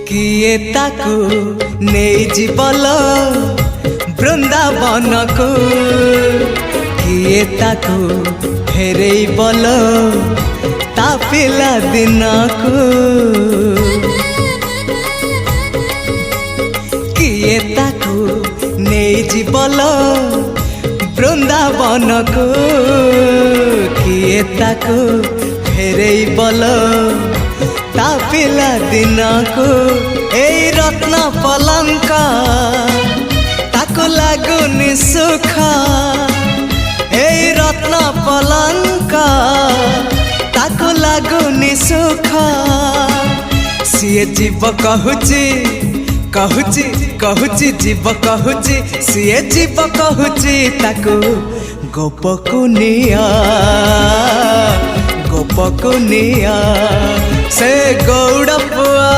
किए ताकू नहीं जीवल बृंदावन को किए ताकू फेरे बल ता पिला दिन को किए ताकू नहीं जीवल बृंदावन को किए ताकू फेरे बल ता पिला दिन को ए रत्न पलंक ताको लागुनी सुख ए रत्न पलंक ताको लागुनी सुख सीए जीव कहूची कहूची कहूची जीव कहूची सीए जीव कहूची ताको गोपकुनिया गोपकुनिया से गौड़ पुआ।